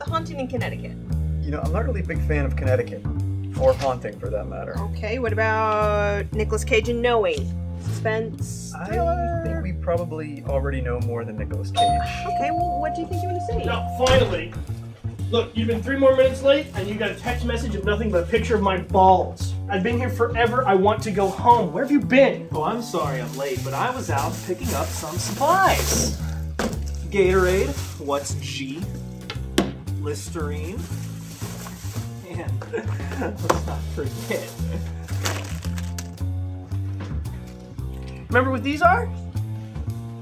the haunting in Connecticut? You know, I'm not really a big fan of Connecticut. Or haunting, for that matter. Okay, what about Nicolas Cage and Knowing? Suspense, thriller? I think we probably already know more than Nicolas Cage. Okay, well, what do you think you're gonna say? No, finally! Look, you've been 3 more minutes late, and you got a text message of nothing but a picture of my balls. I've been here forever, I want to go home. Where have you been? Oh, I'm sorry I'm late, but I was out picking up some supplies. Gatorade, what's G? Listerine. And let's not forget. Remember what these are?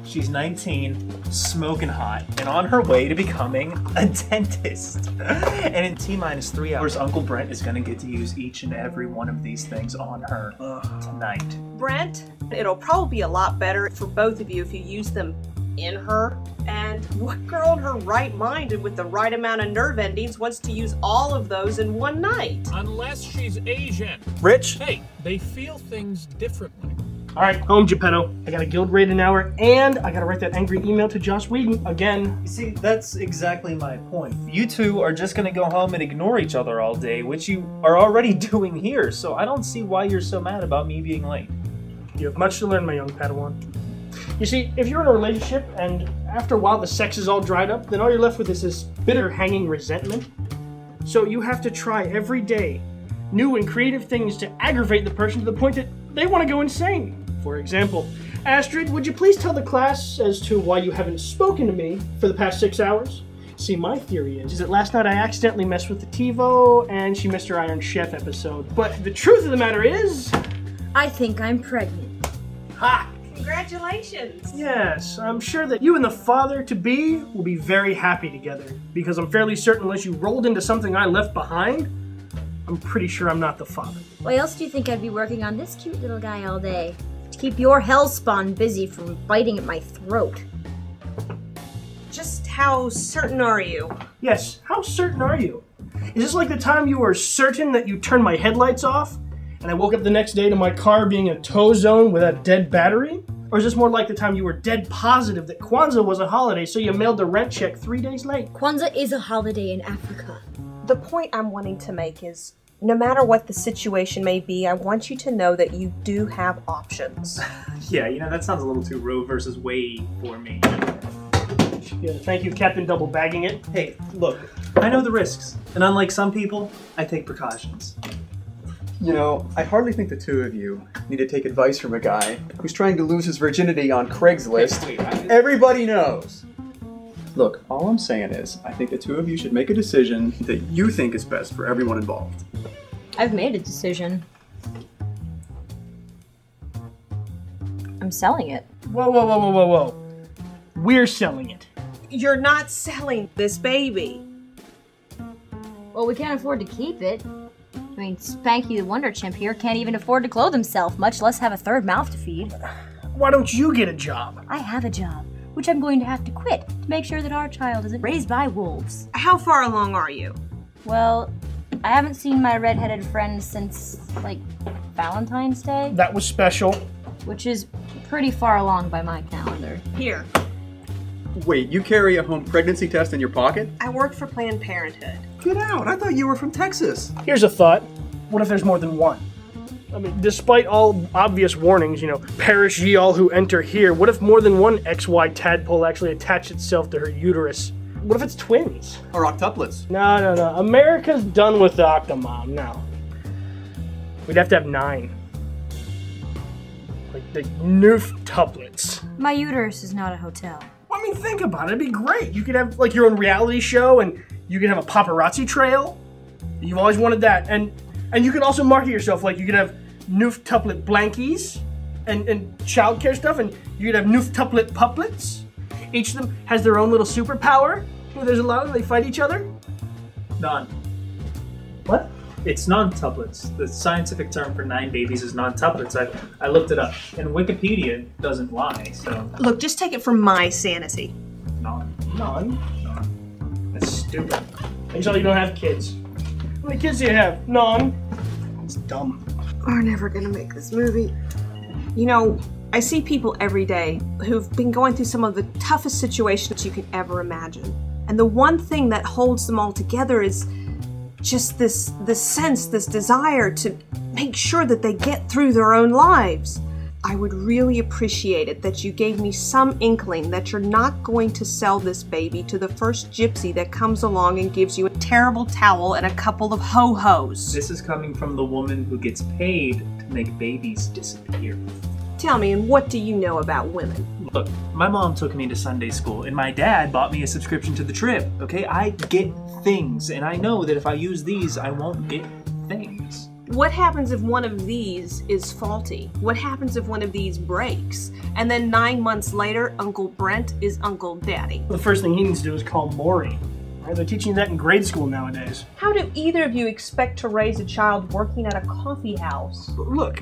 She's 19, smoking hot, and on her way to becoming a dentist. And in T-minus 3 hours, Uncle Brent is gonna get to use each and every one of these things on her tonight. Brent, it'll probably be a lot better for both of you if you use them in her. And what girl in her right mind and with the right amount of nerve endings wants to use all of those in one night? Unless she's Asian. Rich? Hey, they feel things differently. Alright, home Geppetto. I got a guild rate an hour, and I gotta write that angry email to Joss Whedon again. You see, that's exactly my point. You two are just gonna go home and ignore each other all day, which you are already doing here, so I don't see why you're so mad about me being late. You have much to learn, my young Padawan. You see, if you're in a relationship and after a while the sex is all dried up, then all you're left with is this bitter hanging resentment. So you have to try every day new and creative things to aggravate the person to the point that they want to go insane. For example, Astrid, would you please tell the class as to why you haven't spoken to me for the past 6 hours? See, my theory is that last night I accidentally messed with the TiVo and she missed her Iron Chef episode. But the truth of the matter is... I think I'm pregnant. Ha! Congratulations! Yes, I'm sure that you and the father-to-be will be very happy together, because I'm fairly certain unless you rolled into something I left behind, I'm pretty sure I'm not the father. Why else do you think I'd be working on this cute little guy all day? To keep your hellspawn busy from biting at my throat. Just how certain are you? Yes, how certain are you? Is this like the time you were certain that you turned my headlights off, and I woke up the next day to my car being a tow zone with a dead battery? Or is this more like the time you were dead positive that Kwanzaa was a holiday, so you mailed the rent check 3 days late? Kwanzaa is a holiday in Africa. The point I'm wanting to make is, no matter what the situation may be, I want you to know that you do have options. Yeah, you know, that sounds a little too Roe versus Wade for me. Yeah, thank you, Captain Double Bagging It. Hey, look, I know the risks, and unlike some people, I take precautions. You know, I hardly think the two of you need to take advice from a guy who's trying to lose his virginity on Craigslist. Wait, Everybody knows. Look, all I'm saying is, I think the two of you should make a decision that you think is best for everyone involved. I've made a decision. I'm selling it. Whoa, whoa, whoa, whoa, whoa, whoa. We're selling it. You're not selling this baby. Well, we can't afford to keep it. I mean, Spanky the Wonder Chimp here can't even afford to clothe himself, much less have a third mouth to feed. Why don't you get a job? I have a job, which I'm going to have to quit to make sure that our child isn't raised by wolves. How far along are you? Well, I haven't seen my redheaded friend since, like, Valentine's Day, That was special. which is pretty far along by my calendar. Here. Wait, you carry a home pregnancy test in your pocket? I work for Planned Parenthood. Get out, I thought you were from Texas. Here's a thought. What if there's more than one? I mean, despite all obvious warnings, you know, perish ye all who enter here, what if more than one XY tadpole actually attached itself to her uterus? What if it's twins? Or octuplets. No. America's done with the Octomom now. We'd have to have 9. Like the neuftuplets. My uterus is not a hotel. I mean, think about it. It'd be great. You could have like your own reality show, and you could have a paparazzi trail. You've always wanted that, and you could also market yourself. Like you could have neuftuplet blankies and childcare stuff, and you could have neuftuplet puplets. Each of them has their own little superpower. You know, there's a lot of them. They fight each other. Non. What? It's non-tuplets. The scientific term for 9 babies is non-tuplets. I looked it up, and Wikipedia doesn't lie, so... Look, just take it from my sanity. Non. None. That's stupid. I tell you don't have kids. How many kids do you have? None. It's dumb. We're never gonna make this movie. You know, I see people every day who've been going through some of the toughest situations you could ever imagine. And the one thing that holds them all together is just this sense, this desire to make sure that they get through their own lives. I would really appreciate it that you gave me some inkling that you're not going to sell this baby to the first gypsy that comes along and gives you a terrible towel and a couple of ho-hos. This is coming from the woman who gets paid to make babies disappear. Tell me, and what do you know about women? Look, my mom took me to Sunday school, and my dad bought me a subscription to the Trib, okay? I get things, and I know that if I use these, I won't get things. What happens if one of these is faulty? What happens if one of these breaks? And then 9 months later, Uncle Brent is Uncle Daddy. The first thing he needs to do is call Maury. Right? They're teaching that in grade school nowadays. How do either of you expect to raise a child working at a coffee house? Look,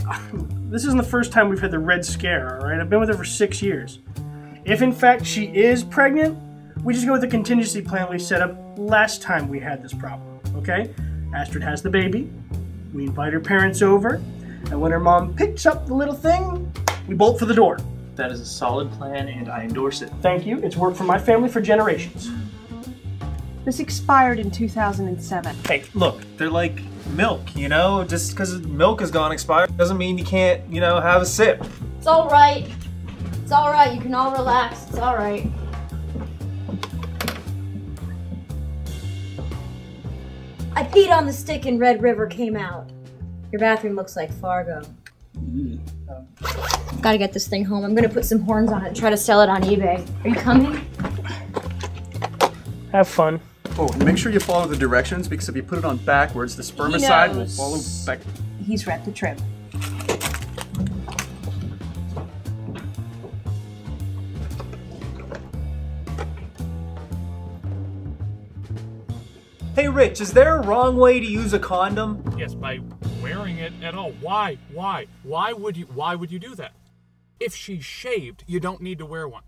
this isn't the first time we've had the Red Scare, alright? I've been with her for 6 years. If in fact she is pregnant, we just go with the contingency plan we set up last time we had this problem, okay? Astrid has the baby, we invite her parents over, and when her mom picks up the little thing, we bolt for the door. That is a solid plan, and I endorse it. Thank you, it's worked for my family for generations. This expired in 2007. Hey, look, they're like milk, you know? Just because milk has gone expired doesn't mean you can't, you know, have a sip. It's alright. It's alright. You can all relax. It's alright. I peed on the stick and Red River came out. Your bathroom looks like Fargo. Gotta get this thing home. I'm gonna put some horns on it and try to sell it on eBay. Are you coming? Have fun. Oh, and make sure you follow the directions, because if you put it on backwards, the spermicide will follow back. He's read the Trib. Hey, Rich, is there a wrong way to use a condom? Yes, by wearing it at all. Why? Why would you do that? If she's shaved, you don't need to wear one.